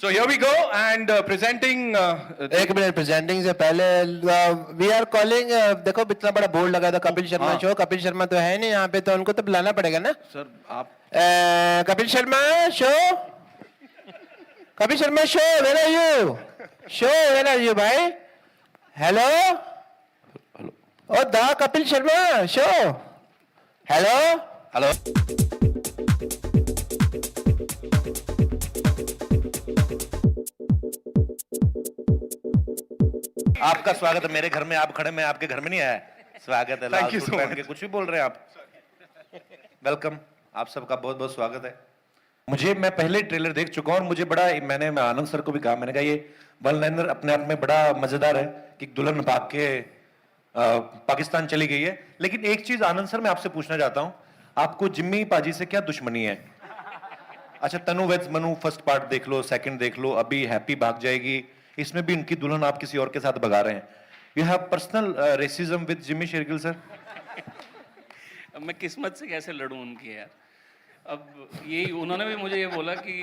So here we go and presenting. एक minute presenting से पहले वी आर कॉलिंग देखो इतना बड़ा बोर्ड लगा था कपिल शर्मा शो। कपिल शर्मा तो है नहीं यहाँ पे, तो उनको तो बुलाना पड़ेगा ना। सर आप Kapil Sharma show, Kapil Sharma show, where are you? Show where are you भाई? Hello hello oh the Kapil Sharma show, hello hello. आपका स्वागत है मेरे घर में। आप खड़े, मैं आपके घर में नहीं आया। स्वागत है। Thank you Lal suit so पहन much. के कुछ भी बोल रहे हैं आप। वेलकम, आप सबका बहुत बहुत स्वागत है। मैं पहले ट्रेलर देख चुका हूं और मुझे बड़ा, मैंने आनंद सर को भी कहा, मैंने कहा ये वन लाइनर अपने आप में बड़ा मजेदार है कि दुल्हन भाग के पाकिस्तान चली गई है। लेकिन एक चीज आनंद सर मैं आपसे पूछना चाहता हूं, आपको जिम्मी पाजी से क्या दुश्मनी है? अच्छा, तनु वेड्स मनु फर्स्ट पार्ट देख लो, सेकंड देख लो, अभी हैप्पी भाग जाएगी, इसमें भी उनकी दुल्हन आप किसी और के साथ भगा रहे हैं। You have personal racism with Jimmy Shergill sir? अब मैं किस्मत से कैसे लड़ूं उनकी यार। अब यही उन्होंने भी मुझे ये बोला कि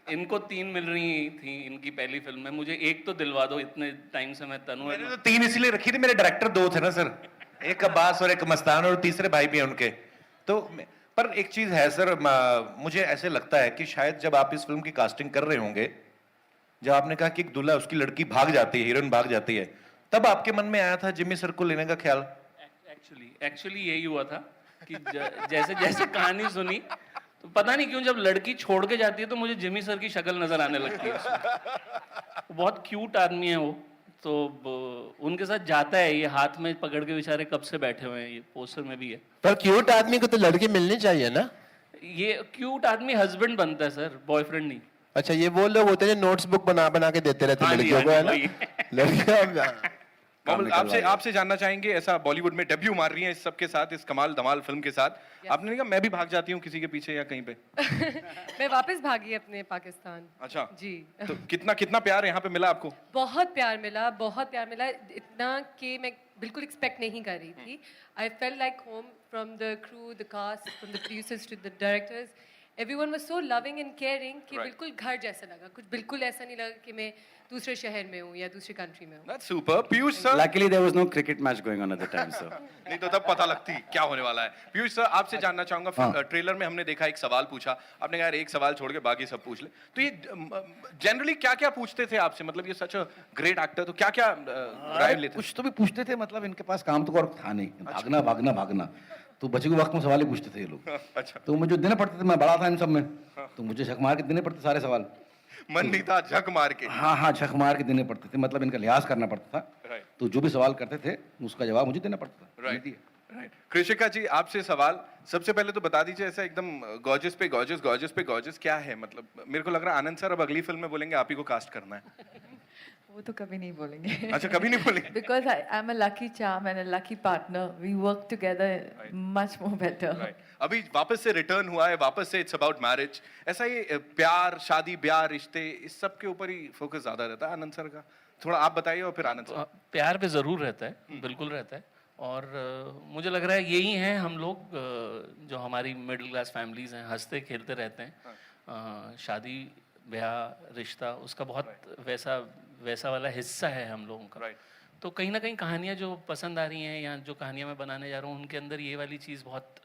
इनको 3 मिल रही थी इनकी पहली फिल्म में, मुझे एक तो दिलवा दो। इतने टाइम से मैं तनु मैंने तो 3 इसलिए रखी थी, मेरे डायरेक्टर 2 थे ना सर, एक अब्बास और एक मस्तान, और तीसरे भाई भी हैं उनके। तो पर एक चीज है सर, मुझे ऐसे लगता है कि शायद जब आप इस फिल्म की कास्टिंग कर रहे होंगे, जब आपने कहा कि एक दूल्हा उसकी लड़की भाग जाती है, हीरोइन भाग जाती है, तब आपके मन में आया था जिम्मी सर को लेने का ख्याल? एक्चुअली यही हुआ था कि जैसे जैसे कहानी सुनी तो पता नहीं क्यों जब लड़की छोड़ के जाती है तो मुझे जिमी सर की शक्ल नजर आने लगती है उसमें। बहुत क्यूट आदमी है वो, तो उनके साथ जाता है, ये हाथ में पकड़ के बेचारे कब से बैठे हुए हैं, ये पोस्टर में भी है। पर क्यूट आदमी को तो लड़की मिलनी चाहिए ना। ये क्यूट आदमी हस्बैंड बनता है सर, बॉयफ्रेंड नहीं। अच्छा, ये वो लोग होते हैं नोट्स बुक बना बना के देते रहते हाँ जी, लड़कियों को, है ना? वही। लड़कियां कमल, आपसे जानना चाहेंगे, ऐसा बॉलीवुड में डेब्यू मार रही हैं इस सब के साथ, इस कमाल धमाल फिल्म के साथ। आपने नहीं कहा मैं भी भाग जाती हूँ किसी के पीछे या कहीं पे? मैं वापस भागी अपने पाकिस्तान। अच्छा जी। तो कितना प्यार यहाँ पे मिला आपको? बहुत प्यार मिला, बहुत प्यार मिला, इतना कि मैं बिल्कुल एक्सपेक्ट नहीं कर रही थी। I felt like home from the crew, the cast, from the producers to the directors. Everyone was so loving and caring कि Right. बिल्कुल घर जैसा लगा। कुछ बिल्कुल ऐसा नहीं लगा कि मैं दूसरे शहर में हूँ या दूसरी कंट्री में हूँ। That's super. Piyush sir, Luckily, there was no cricket match going on at the time, so. नहीं तो तब पता लगती क्या होने वाला है। पीयूष सर, आपसे जानना चाहूंगा, ट्रेलर में हमने देखा एक सवाल पूछा, आपने कहा यार एक सवाल छोड़ के बाकी सब पूछ ले, तो ये जनरली क्या क्या पूछते थे आपसे? मतलब ये सच अ ग्रेट एक्टर, तो क्या क्या राय लेते थे? कुछ तो भी पूछते थे, मतलब इनके पास काम तो और था नहीं, भागना भागना भागना, तो बचे हुए वक्त में सवाल ही पूछते थे ये लोग। अच्छा, तो मुझे देने पड़ते थे, मैं बड़ा था इन सब में, तो मुझे झक मार के देने पड़ते सारे सवाल। मन नहीं था झक मार के? हाँ हाँ, झक मार के देने पड़ते थे, मतलब इनका लिहाज करना पड़ता था। Right. तो जो भी सवाल करते थे उसका जवाब मुझे देना पड़ता था। राइट दिए। राइट। कृषिका जी, आपसे सवाल, सबसे पहले तो बता दीजिए, ऐसा एकदम गॉर्जियस पे गॉर्जियस, गॉर्जियस पे गॉर्जियस क्या है? मतलब मेरे को लग रहा है आनंद सर अब अगली फिल्म में बोलेंगे आप ही को कास्ट करना है। वो तो कभी नहीं बोलेंगे। अच्छा, कभी नहीं बोलेंगे? Because I'm a lucky charm and a lucky partner. We work together much more better. Right. अभी वापस से रिटर्न हुआ है, वापस से इट्स अबाउट मैरिज। ऐसा ये प्यार, शादी ब्याह, रिश्ते, इस सब के ऊपर ही फोकस ज्यादा रहता है आनंद सर का? थोड़ा आप बताइए और फिर आनंद सर। प्यार पे जरूर रहता है, बिल्कुल रहता है। और मुझे लग रहा है यही हैं हम लोग, जो हमारी मिडिल क्लास फैमिलीज हैं, हंसते खेलते रहते हैं। शादी ब्याह रिश्ता उसका बहुत वैसा वाला हिस्सा है हम लोगों का। राइट। तो कहीं ना कहीं कहानियाँ जो पसंद आ रही हैं या जो कहानियाँ मैं बनाने जा रहा हूँ, उनके अंदर ये वाली चीज़ बहुत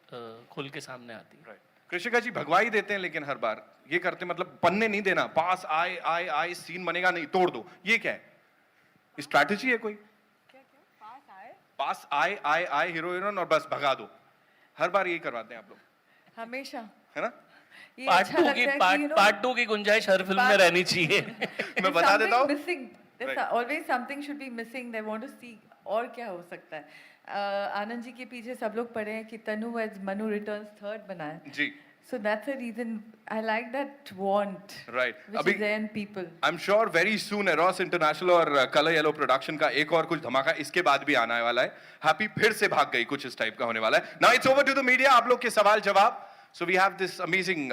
खुल के सामने आती है। राइट। कृषिका जी भगवाई देते हैं, लेकिन हर बार ये करते, मतलब पन्ने नहीं देना, पास आए आए आए सीन बनेगा नहीं, तोड़ दो, ये क्या है? स्ट्रैटेजी है कोई? पास आए आए आए हीरो हीरोइन और बस भगा दो, हर बार यही करवाते हैं आप लोग, हमेशा। है ना? ये पार्ट अच्छा 2 लगता की है कि, पार्ट 2 की गुंजाइश हर फिल्म में part- रहनी चाहिए। मैं बता देता हूँ। Missing. There's always something should be missing. They want to see और क्या हो सकता है। आनंद जी के पीछे सब लोग पढ़े हैं कि तनु वेड्स मनु रिटर्न्स थर्ड बना है। जी। So that's the reason I like that want. Right. Which अभी is there in people. I am sure very soon arrows international और कलर येलो प्रोडक्शन का एक और कुछ धमाका इसके बाद भी आने वाला है। हैप्पी फिर से भाग गई, कुछ इस टाइप का होने वाला है। Now it's over to the media, आप लोग के सवाल जवाब। So we have this amazing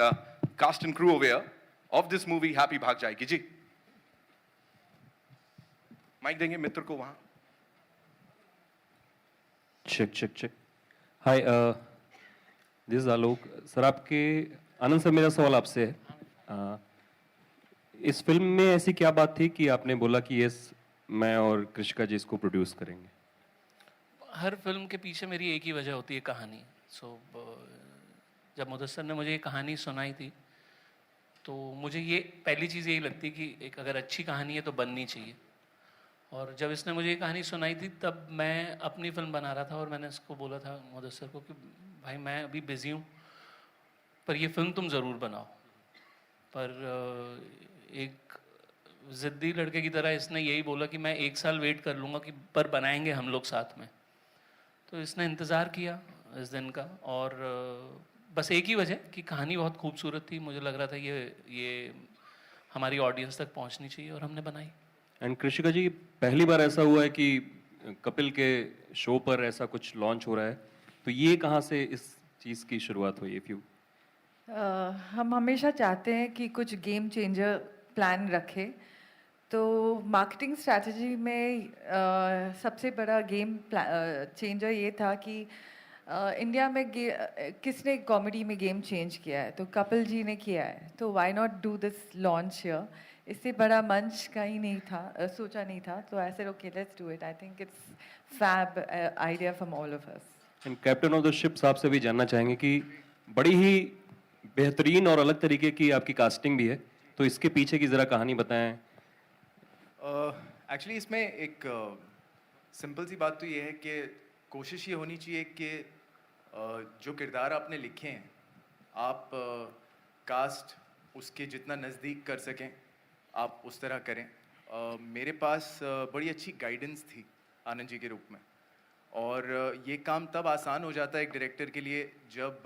cast and crew over here of this movie Happy Bhaag Jayegi. जी, माइक देंगे मित्र को वहां। Check. Hi, this is Alok sir. आपके आनंद सर, मेरा सवाल आपसे है। इस फिल्म में ऐसी क्या बात थी कि आपने बोला कि यस मैं और कृषिका जी इसको प्रोड्यूस करेंगे? हर फिल्म के पीछे मेरी एक ही वजह होती है, कहानी। जब मुदस्सर ने मुझे ये कहानी सुनाई थी तो मुझे ये पहली चीज़ यही लगती कि एक अगर अच्छी कहानी है तो बननी चाहिए। और जब इसने मुझे ये कहानी सुनाई थी तब मैं अपनी फिल्म बना रहा था और मैंने इसको बोला था मुदस्सर को कि भाई मैं अभी बिज़ी हूँ पर ये फिल्म तुम ज़रूर बनाओ। पर एक ज़िद्दी लड़के की तरह इसने यही बोला कि मैं 1 साल वेट कर लूँगा कि पर बनाएंगे हम लोग साथ में। तो इसने इंतज़ार किया इस दिन का और बस एक ही वजह कि कहानी बहुत खूबसूरत थी, मुझे लग रहा था ये हमारी ऑडियंस तक पहुंचनी चाहिए और हमने बनाई। एंड कृषिका जी, पहली बार ऐसा हुआ है कि कपिल के शो पर ऐसा कुछ लॉन्च हो रहा है, तो ये कहाँ से इस चीज़ की शुरुआत हुई? इफ यू हम हमेशा चाहते हैं कि कुछ गेम चेंजर प्लान रखें। तो मार्केटिंग स्ट्रैटेजी में सबसे बड़ा गेम चेंजर ये था कि इंडिया में किसने कॉमेडी में गेम चेंज किया है, तो कपिल जी ने किया है। तो why not do this launch here. इससे बड़ा मंच कहीं नहीं था, सोचा नहीं था। तो I said okay let's do it. I think it's fab idea from all of us. And captain of the ship साहब से भी जानना चाहेंगे कि बड़ी ही बेहतरीन और अलग तरीके की आपकी कास्टिंग भी है, तो इसके पीछे की ज़रा कहानी बताएं। एक्चुअली इसमें एक सिंपल सी बात तो ये है कि कोशिश ये होनी चाहिए कि जो किरदार आपने लिखे हैं आप कास्ट उसके जितना नज़दीक कर सकें आप उस तरह करें। मेरे पास बड़ी अच्छी गाइडेंस थी आनंद जी के रूप में और ये काम तब आसान हो जाता है एक डायरेक्टर के लिए जब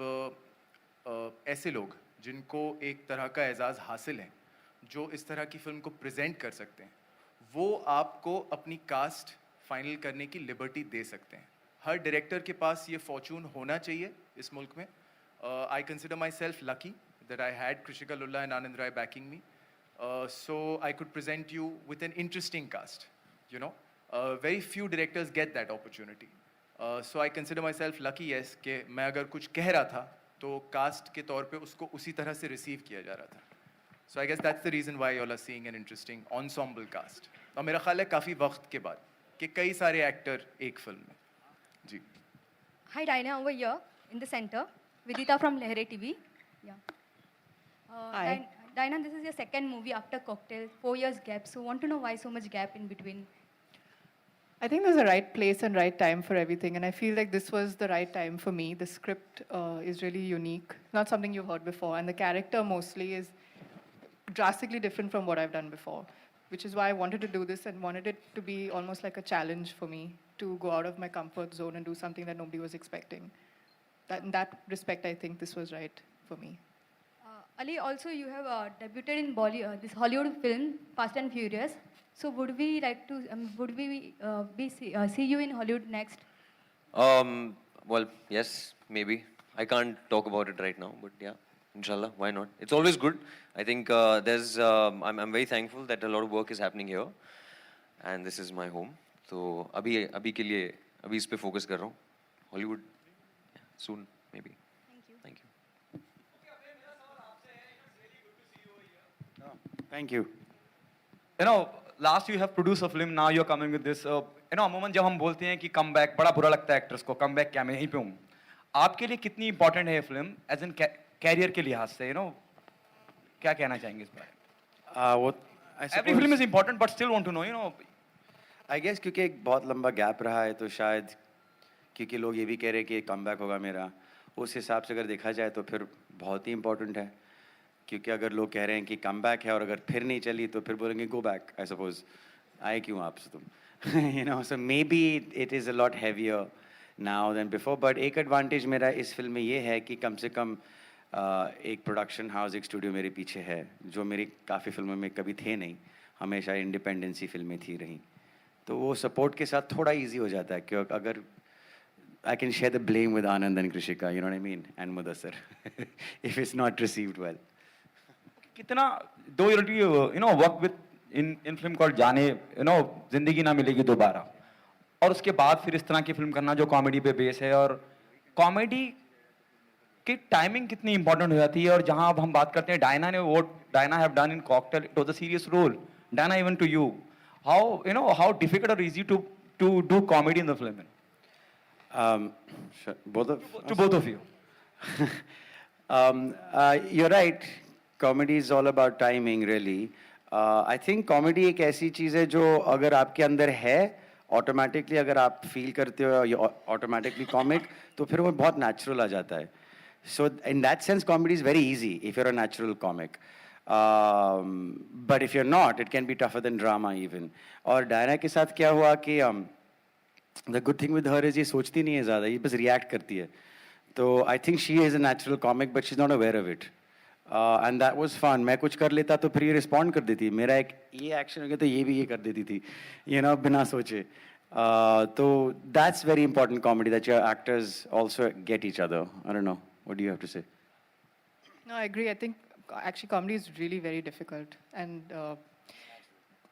ऐसे लोग जिनको एक तरह का एजाज़ हासिल है जो इस तरह की फ़िल्म को प्रेजेंट कर सकते हैं वो आपको अपनी कास्ट फाइनल करने की लिबर्टी दे सकते हैं। हर डायरेक्टर के पास ये फॉर्चून होना चाहिए इस मुल्क में। I consider myself lucky that I had Krishika Lulla and Anand Rai backing me, so I could present you with an interesting cast. You know very few directors get that opportunity, so I consider myself lucky yes कि मैं अगर कुछ कह रहा था तो cast के तौर पे उसको उसी तरह से रिसीव किया जा रहा था। So I guess that's the reason why you are seeing an interesting ensemble cast. और मेरा ख्याल है काफ़ी वक्त के बाद कि कई सारे एक्टर एक फिल्म में। जी। Hi, Dinah, over here in the center. Vidita from Lehre TV. Yeah. Hi. Dinah, this is your second movie after Cocktail, 4 years gap. So, want to know why so much gap in between? I think there's a right place and right time for everything, and I feel like this was the right time for me. The script is really unique, not something you've heard before, and the character mostly is drastically different from what I've done before, which is why I wanted to do this and wanted it to be almost like a challenge for me to go out of my comfort zone and do something that nobody was expecting. In that respect, I think this was right for me. Ali, also you have debuted in this Hollywood film, Fast and Furious. So, would we like to? Would we see you in Hollywood next? Well, yes, maybe. I can't talk about it right now, but yeah, inshallah, why not? It's always good. I think I'm very thankful that a lot of work is happening here, and this is my home. तो अभी के लिए अभी इस पे focus कर रहा हूँ. Hollywood, soon maybe. Thank you. Thank you. You know, last you have produced a film, now you're coming with this. You know, अमूमन जब हम बोलते हैं कि कम बैक, बड़ा बुरा लगता है एक्टर्स को, कम बैक क्या मैं यहीं पे हूँ. आपके लिए कितनी इंपॉर्टेंट है ये फिल्म एज एन कैरियर के लिहाज से? यू नो, क्या कहना चाहेंगे इस बारे में? Every film is important but still want to know, you know. I guess क्योंकि एक बहुत लंबा गैप रहा है तो शायद क्योंकि लोग ये भी कह रहे हैं कि कम बैक होगा मेरा, उस हिसाब से अगर देखा जाए तो फिर बहुत ही इंपॉर्टेंट है. क्योंकि अगर लोग कह रहे हैं कि कम बैक है और अगर फिर नहीं चली तो फिर बोलेंगे गो बैक. आई सपोज आए क्यों आपसे तुम, you know. So maybe it is a lot heavier now than before. But एक एडवांटेज मेरा इस फिल्म में ये है कि कम से कम एक प्रोडक्शन हाउस, एक स्टूडियो मेरे पीछे है, जो मेरी काफ़ी फिल्मों में कभी थे नहीं. हमेशा इंडिपेंडेंसी फिल्में थी रही, तो वो सपोर्ट के साथ थोड़ा इजी हो जाता है. क्योंकि अगर I can share the blame with Anand and Krishika, you know what I mean, and Mudassar, if it's not received well. कितना दो you know work with in film called जाने, यू नो, जिंदगी ना मिलेगी दोबारा, और उसके बाद फिर इस तरह की फिल्म करना जो कॉमेडी पे बेस है. और कॉमेडी कि टाइमिंग कितनी इंपॉर्टेंट हो जाती है, और जहां अब हम बात करते हैं डायना ने, वो Diana have done in Cocktail, it was a serious role. Diana, even to you, how difficult और easy to do comedy in the film? both of you. You're right. Comedy is all about timing, really. I think comedy एक ऐसी चीज़ है जो अगर आपके अंदर है, automatically अगर आप फील करते हो ऑटोमेटिकली कॉमिक, तो फिर वो बहुत नेचुरल आ जाता है. So in that sense, comedy is very easy if you're a natural comic. But if you're not, it can be tougher than drama even. और डायना के साथ क्या हुआ कि the good thing with her is ये सोचती नहीं है ज़्यादा, ये बस react करती है. तो I think she is a natural comic, but she's not aware of it. And that was fun. मैं कुछ कर लेता तो फिर ये respond कर देती. मेरा एक ये action हो गया तो ये भी ये कर देती थी, बिना सोचे. तो that's very important comedy, that your actors also get each other. I don't know. What do you have to say? No, I agree. I think actually comedy is really very difficult. And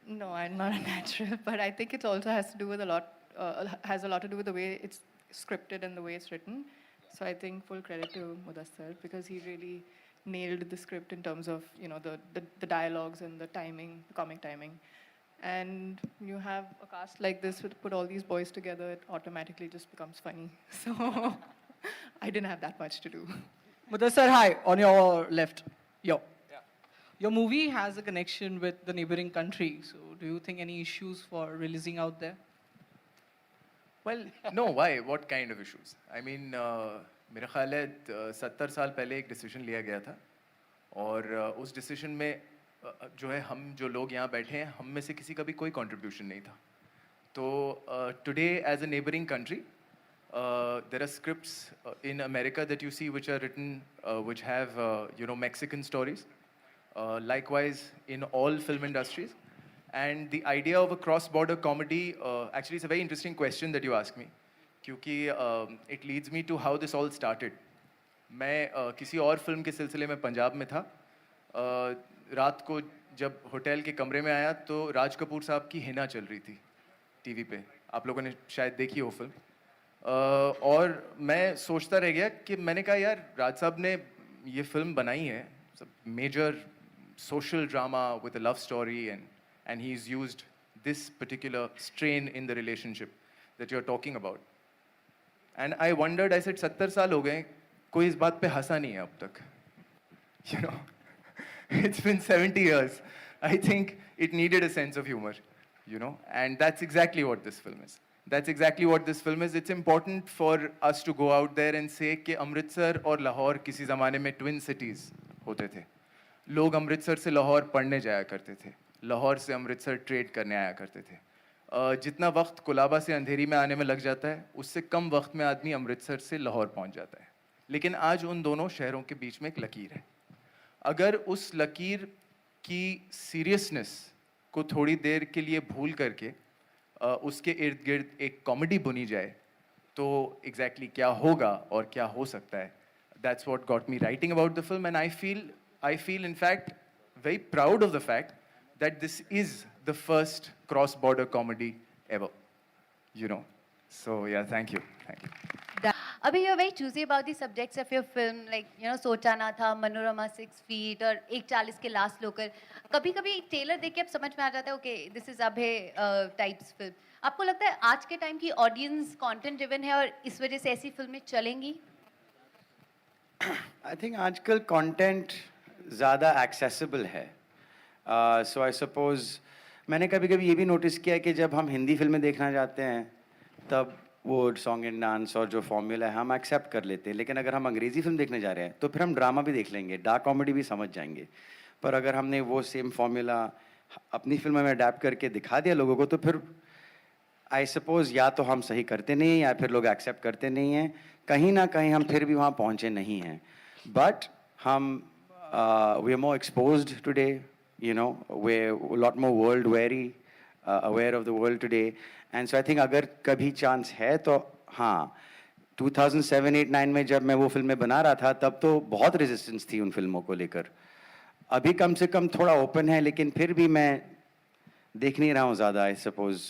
no, I'm not a natural, but I think it also has to do with has a lot to do with the way it's scripted and the way it's written. So I think full credit to Mudassar, because he really nailed the script in terms of, the dialogues and the timing, the comic timing. And you have a cast like this, with put all these boys together, it automatically just becomes funny. So I didn't have that much to do. Mudassar, hi, on your left. Yo. Yeah. Your movie has a connection with the neighboring country. So do you think any issues for releasing out there? Well, no, why? What kind of issues? I mean, मेरा ख्याल है 70 साल पहले एक decision लिया गया था, और उस डिसीजन में जो है हम जो लोग यहाँ बैठे हैं, हम में से किसी का भी कोई कंट्रीब्यूशन नहीं था. तो today as a neighbouring country, there are scripts in America that you see which are written, which have Mexican stories. Likewise in all film industries. And the idea of a cross-border comedy, actually it's a very interesting question that you ask me, क्योंकि it leads me to how this all started. मैं किसी और film के सिलसिले में पंजाब में था. रात को जब होटल के कमरे में आया तो राज कपूर साहब की हिना चल रही थी टीवी पे. आप लोगों ने शायद देखी हो फिल्म. और मैं सोचता रह गया कि मैंने कहा यार राज साहब ने ये फिल्म बनाई है, major social drama with a love story, and he's used this particular strain in the relationship that you're talking about. And I wondered, I said 70 साल हो गए, कोई इस बात पे हंसा नहीं है अब तक. It's been 70 years. I think it needed a sense of humor, and that's exactly what this film is. That's exactly what this film is. It's important for us to go out there and say कि अमृतसर और लाहौर किसी ज़माने में twin cities होते थे. लोग अमृतसर से लाहौर पढ़ने जाया करते थे, लाहौर से अमृतसर ट्रेड करने आया करते थे. जितना वक्त कुलाबा से अंधेरी में आने में लग जाता है, उससे कम वक्त में आदमी अमृतसर से लाहौर पहुंच जाता है. लेकिन आज उन दोनों शहरों के बीच में एक लकीर है. अगर उस लकीर की सीरियसनेस को थोड़ी देर के लिए भूल करके उसके इर्द गिर्द एक कॉमेडी बुनी जाए, तो एग्जैक्टली क्या होगा और क्या हो सकता है. That's what got me writing about the film, and I feel in fact very proud of the fact that this is the first cross-border comedy ever. So yeah, thank you. Abhi, you're very choosy about the subjects of your film, like सोचा ना था, Manorama 6 feet और 1:40 के last local. कभी-कभी trailer देख के अब समझ में आ जाता है, okay this is Abhay types film. आपको लगता है आज के टाइम की ऑडियंस कंटेंट ड्रिवन है और इस वजह से ऐसी फिल्में चलेंगी? I think आजकल कंटेंट ज़्यादा एक्सेसिबल है. सो आई सपोज मैंने कभी कभी ये भी नोटिस किया कि जब हम हिंदी फिल्में देखना जाते हैं तब वो सॉन्ग एंड डांस और जो फॉर्मूला है हम एक्सेप्ट कर लेते हैं, लेकिन अगर हम अंग्रेज़ी फिल्म देखने जा रहे हैं तो फिर हम ड्रामा भी देख लेंगे, डार्क कॉमेडी भी समझ जाएंगे. पर अगर हमने वो सेम फॉर्मूला अपनी फिल्म में अडेप्ट करके दिखा दिया लोगों को, तो फिर आई सपोज या तो हम सही करते नहीं हैं या फिर लोग एक्सेप्ट करते नहीं हैं. कहीं ना कहीं हम फिर भी वहाँ पहुँचे नहीं हैं. बट हम we are more exposed today, we're a lot more world wary, aware of the world today, and so I think अगर कभी चांस है तो हाँ, 2007, 8, 9 में जब मैं वो फिल्में बना रहा था तब तो बहुत रेजिस्टेंस थी उन फिल्मों को लेकर. अभी कम से कम थोड़ा ओपन है, लेकिन फिर भी मैं देख नहीं रहा हूँ ज़्यादा. आई सपोज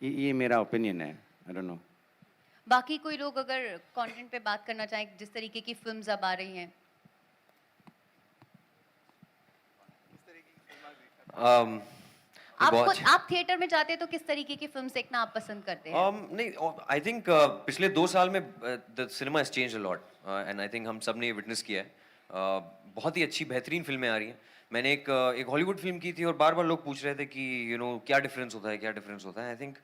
ये मेरा ओपिनियन है. I don't know. बाकी कोई लोग अगर कंटेंट पे बात करना चाहें, जिस तरीके की फिल्म्स अब आ रही हैं। आप थिएटर में जाते हैं तो किस तरीके की फिल्म्स देखना आप पसंद करते हैं? नहीं, आई थिंक पिछले 2 साल में the cinema has changed a lot and I think हम सब ने विटनेस किया है। बहुत ही अच्छी बेहतरीन फिल्में आ रही हैं। मैंने एक हॉलीवुड फिल्म की थी और बार बार लोग पूछ रहे थे कि क्या डिफरेंस होता है, क्या डिफरेंस होता है। आई थिंक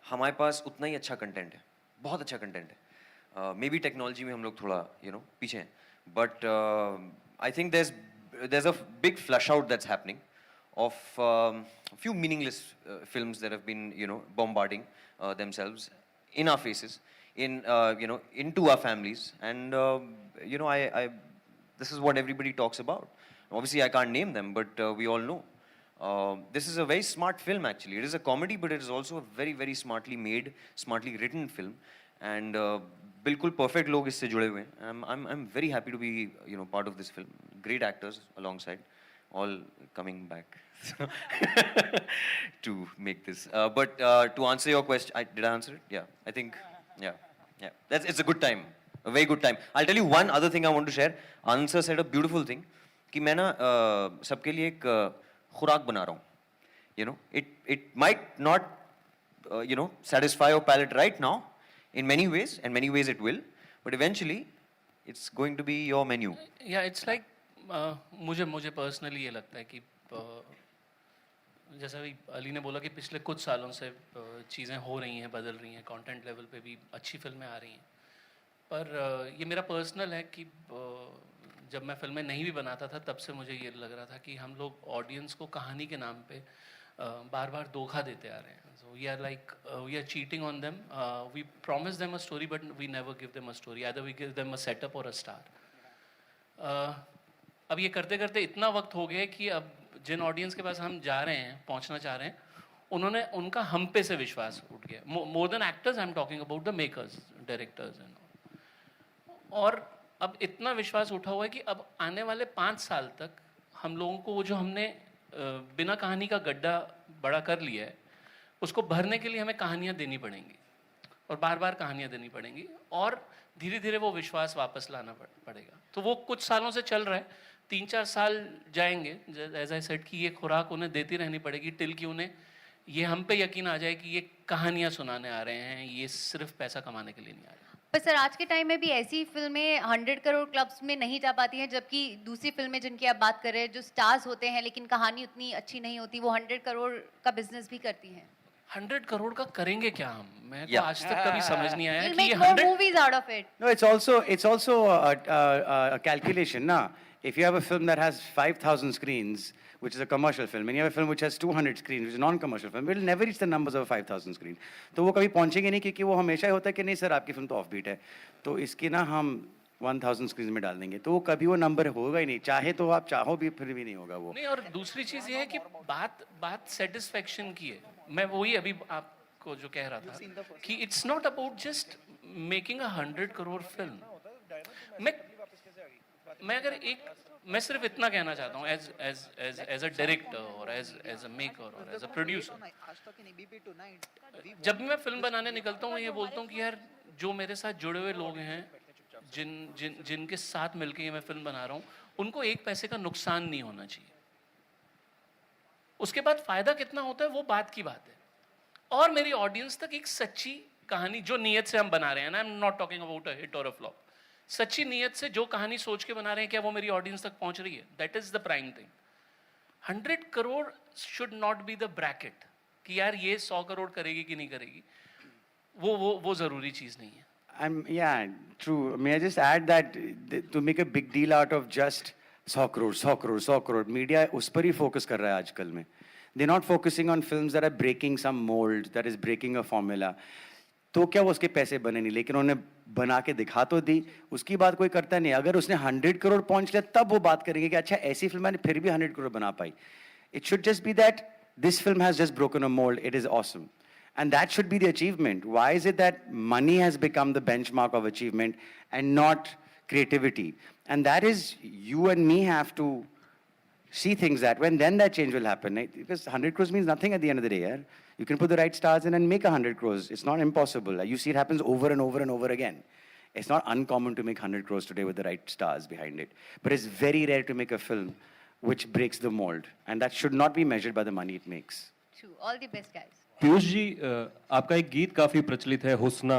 हमारे पास उतना ही अच्छा कंटेंट है, बहुत अच्छा कंटेंट है। मे बी टेक्नोलॉजी में हम लोग थोड़ा पीछे हैं, but I think there's a big flush out that's happening of a few meaningless films that have been bombarding themselves in our faces, into our families, and I this is what everybody talks about. Obviously I can't name them, but we all know this is a very smart film. Actually it is a comedy, but it is also a very very smartly made, smartly written film, and बिल्कुल perfect लोग इससे जुड़े हुए हैं. I'm very happy to be part of this film. Great actors alongside, all coming back to make this. But to answer your question, did I answer it? Yeah, I think yeah. It's a good time, a very good time. I'll tell you one other thing I want to share. Anand sir said a beautiful thing कि मैं ना सबके लिए एक खुराक बना रहा हूँ. It might not satisfy your palate right now. In many ways, and many ways it will, but eventually it's going to be your menu. Yeah, it's like मुझे पर्सनली ये लगता है कि जैसा भी अली ने बोला कि पिछले कुछ सालों से चीज़ें हो रही हैं, बदल रही हैं, कंटेंट लेवल पे भी अच्छी फिल्में आ रही हैं, पर ये मेरा पर्सनल है कि जब मैं फिल्में नहीं भी बनाता था तब से मुझे ये लग रहा था कि हम लोग ऑडियंस को कहानी के नाम पे बार बार धोखा देते आ रहे हैं. So we are cheating on them. We promise them a story, but we never give them a story. Either we give them a setup or a star. अब ये करते करते इतना वक्त हो गया कि अब जिन ऑडियंस के पास हम जा रहे हैं, पहुंचना चाह रहे हैं, उनका हम पे से विश्वास उठ गया. More than actors, I'm talking about the makers, directors and all. और अब इतना विश्वास उठा हुआ है कि अब आने वाले 5 साल तक हम लोगों को वो जो हमने बिना कहानी का गड्ढा बड़ा कर लिया है, उसको भरने के लिए हमें कहानियाँ देनी पड़ेंगी और बार बार कहानियाँ देनी पड़ेंगी और धीरे धीरे वो विश्वास वापस लाना पड़ेगा. तो वो कुछ सालों से चल रहा है. 3-4 साल जाएंगे, एज आई सेड, कि ये खुराक उन्हें देती रहनी पड़ेगी टिल कि उन्हें ये हम पे यकीन आ जाए कि ये कहानियाँ सुनाने आ रहे हैं, ये सिर्फ पैसा कमाने के लिए नहीं आ रहे. पर सर आज के टाइम में भी ऐसी फिल्में 100 करोड़ क्लब्स में नहीं जा पाती हैं, जबकि दूसरी फिल्में जिनकी आप बात कर रहे हैं जो स्टार्स होते हैं लेकिन कहानी उतनी अच्छी नहीं होती, वो 100 करोड़ का बिजनेस भी करती हैं. 100 करोड़ का करेंगे क्या हम? मैं तो आज तक कभी समझ नहीं आया We'll कि make ये more 100 movies out of it. No, it's also a calculation, na. If you have a film that has 5,000 screens, which is a commercial film, and you have a film which has 200 screens, which is a non-commercial film, it will never reach the numbers of 5,000 screens. तो वो कभी पहुंचेंगे नहीं, क्योंकि वो हमेशा ही होता है कि नहीं सर आपकी फिल्म तो ऑफ बीट है, तो इसकी ना हम 1000 स्क्रीन में डाल देंगे, तो वो कभी वो नंबर होगा ही नहीं, चाहे तो आप चाहो भी फिर भी नहीं होगा वो. नहीं. और दूसरी चीज ये है कि बात सेटिस्फेक्शन की है. मैं वही अभी आपको जो कह रहा था कि it's not about just making 100 crore film. मैं सिर्फ इतना कहना चाहता हूँ एज अ डायरेक्टर और एज अ मेकर और एज अ प्रोड्यूसर. जब भी मैं फिल्म बनाने निकलता हूँ, मैं ये बोलता हूँ कि यार जो मेरे साथ जुड़े हुए लोग हैं, जिनके साथ मिलकर मैं फिल्म बना रहा हूँ, उनको एक पैसे का नुकसान नहीं होना चाहिए. उसके बाद फायदा कितना होता है वो बात की बात है. और मेरी ऑडियंस तक एक सच्ची कहानी जो नीयत से हम बना रहे हैं, ना, I am not talking about a hit और अ फ्लॉप, सच्ची नीयत से जो कहानी सोच के बना रहे हैं, क्या वो मेरी ऑडियंस तक पहुंच रही है? That is the prime thing. 100 crore should not be the bracket कि यार ये 100 करोड़ करेगी कि नहीं करेगी. वो जरूरी चीज नहीं है. Yeah, true. May I just add that to make a big deal out of just 100 crore, media उस पर ही focus कर रहा है आजकल में. They're not focusing on films that are breaking some mold, that is breaking a formula. तो क्या वो उसके पैसे बने नहीं, लेकिन उन्होंने बना के दिखा तो दी, उसकी बात कोई करता नहीं. अगर उसने 100 करोड़ पहुंच लिया तब वो बात करेंगे कि अच्छा ऐसी फिल्म मैंने फिर भी 100 करोड़ बना पाई. It should just be that this film has just broken a mold, it is awesome. And that should be the achievement. Why is it that money has become the benchmark of achievement and not creativity? And that is, you and me have to see things that way, and then that change will happen. Right? Because 100 crores means nothing at the end of the day. Yeah? You can put the right stars in and make 100 crores. It's not impossible. You see it happens over and over and over again. It's not uncommon to make 100 crores today with the right stars behind it. But it's very rare to make a film which breaks the mold. And that should not be measured by the money it makes. True. All the best, guys. Piyush ji आपका एक गीत काफी प्रचलित है हुस्ना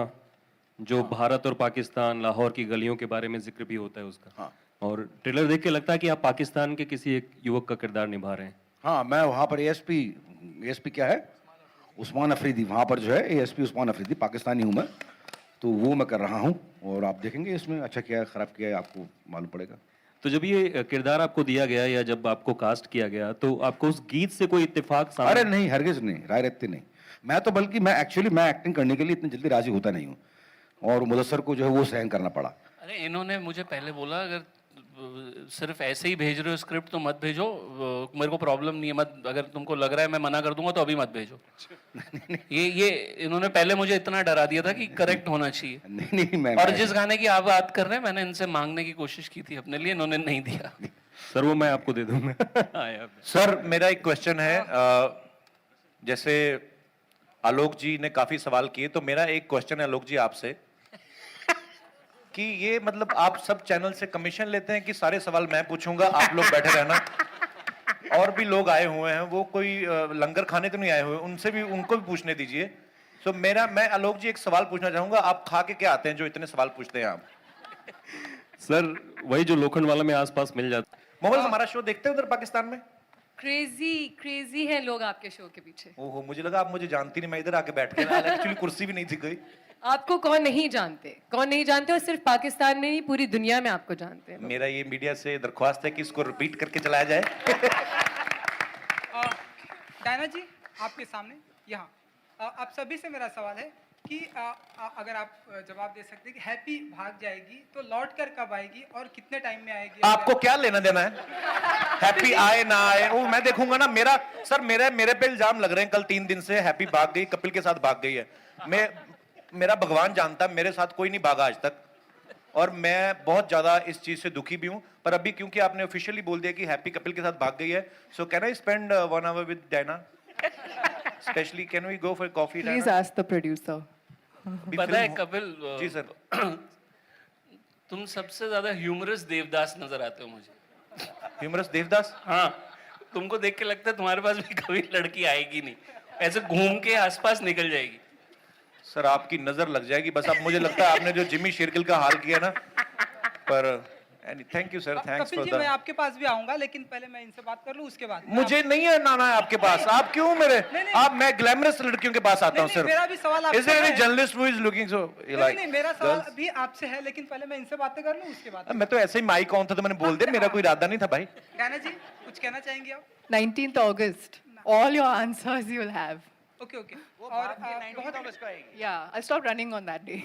जो भारत और पाकिस्तान लाहौर की गलियों के बारे में जिक्र भी होता है उसका हाँ। और ट्रेलर देख के लगता है कि आप पाकिस्तान के किसी एक युवक का किरदार निभा रहे हैं हाँ, मैं वहाँ पर एएसपी क्या है, उस्मान अफरीदी, वहाँ पर जो है एएसपी उस्मान अफरीदी, पाकिस्तानी हूँ मैं, तो वो मैं कर रहा हूँ और आप देखेंगे इसमें अच्छा किया है खराब किया है आपको मालूम पड़ेगा। तो जब ये किरदार आपको दिया गया या जब आपको कास्ट किया गया तो आपको उस गीत से कोई इत्तेफाक सामने अरे नहीं, हरगिज नहीं, राय रखते नहीं। मैं तो बल्कि मैं एक्टिंग करने के लिए इतनी जल्दी राजी होता नहीं हूँ और मुदस्सर को जो है वो सहन करना पड़ा। अरे इन्होंने मुझे पहले बोला अगर सिर्फ ऐसे ही भेज रहे हो स्क्रिप्ट तो मत भेजो, मेरे को प्रॉब्लम नहीं है, मत अगर तुमको लग रहा है मैं मना कर दूंगा तो अभी मत भेजो। ये इन्होंने पहले मुझे इतना डरा दिया था कि करेक्ट होना चाहिए। नहीं मैं और जिस गाने की आप बात कर रहे हैं मैंने इनसे मांगने की कोशिश की थी अपने लिए, इन्होंने नहीं दिया। सर वो मैं आपको दे दूंगा। सर मेरा एक क्वेश्चन है, जैसे आलोक जी ने काफी सवाल किए तो मेरा एक क्वेश्चन है आलोक जी आपसे कि ये मतलब आप सब चैनल से कमीशन लेते हैं कि सारे सवाल मैं पूछूंगा आप लोग बैठे रहना, और भी लोग आए हुए हैं वो कोई लंगर खाने तो नहीं आए हुए, उनसे भी उनको भी पूछने दीजिए। तो मैं आलोक जी एक सवाल पूछना चाहूंगा, आप खा के क्या आते हैं जो इतने सवाल पूछते हैं आप? सर वही जो लोखंड वाला में आसपास मिल जाता। मोहम्मद हमारा शो देखते हैं उधर पाकिस्तान में? क्रेजी है लोग आपके शो के पीछे। ओहो मुझे लगा आप मुझे जानती नहीं, मैं इधर आके बैठ गया, एक्चुअली कुर्सी भी नहीं थी कोई। आपको कौन नहीं जानते और सिर्फ पाकिस्तान में नहीं पूरी दुनिया में आपको जानते हैं। मेरा ये मीडिया से दरख्वास्त है कि इसको रिपीट करके चलाया जाए। डायना जी आपके सामने यहाँ आप सभी से मेरा सवाल है कि अगर आप जवाब दे सकते हैं कि हैप्पी भाग जाएगी तो लौट कर कब आएगी और कितने टाइम में आएगी? आपको क्या लेना देना है हैप्पी आए ना आए, वो मैं देखूंगा ना। मेरे पे इल्जाम लग रहे हैं, कल 3 दिन से हैप्पी भाग गई, कपिल के साथ भाग गई है। मेरा भगवान जानता है मेरे साथ कोई नहीं भागा आज तक, और मैं बहुत ज्यादा इस चीज से दुखी भी हूं। पर अभी क्योंकि आपने ऑफिशियली बोल दिया कि हैप्पी कपिल के साथ भाग गई है, so can I spend 1 hour with Diana? Specially can we go for coffee? Please ask the producer. पता है कपिल जी सर, तुम सबसे ज्यादा ह्यूमरस देवदास नजर आते हो मुझे। ह्यूमरस देवदास? हाँ, तुमको देख के लगता है तुम्हारे पास भी कभी लड़की आएगी नहीं, ऐसे घूम के आसपास निकल जाएगी। सर आपकी नजर लग जाएगी बस। अब मुझे लगता है आपने जो जिमी शेरगिल का हाल किया ना, पर thank you sir, thanks Kapil for जी द। मैं आपके पास भी आऊंगा लेकिन पहले मैं इनसे बात कर लूं उसके बाद। मुझे नहीं है नाना है आपके पास, आप क्यों मेरे आप मैं ग्लैमरस लड़कियों के पास आता हूँ सिर्फ। मेरा भी सवाल आपसे इज देयर एनी है। Journalist who is looking so like? नहीं मेरा सवाल भी आपसे है लेकिन पहले मैं इनसे बातें कर लूं उसके बाद। मैं तो ऐसे ही माइक ऑन था तो मैंने बोल दिया, मेरा कोई इरादा नहीं था भाई। डायना जी कुछ कहना चाहेंगे आप? 19th August. All your answers you'll have. Okay और बहुत Yeah, I'll stop running on that day.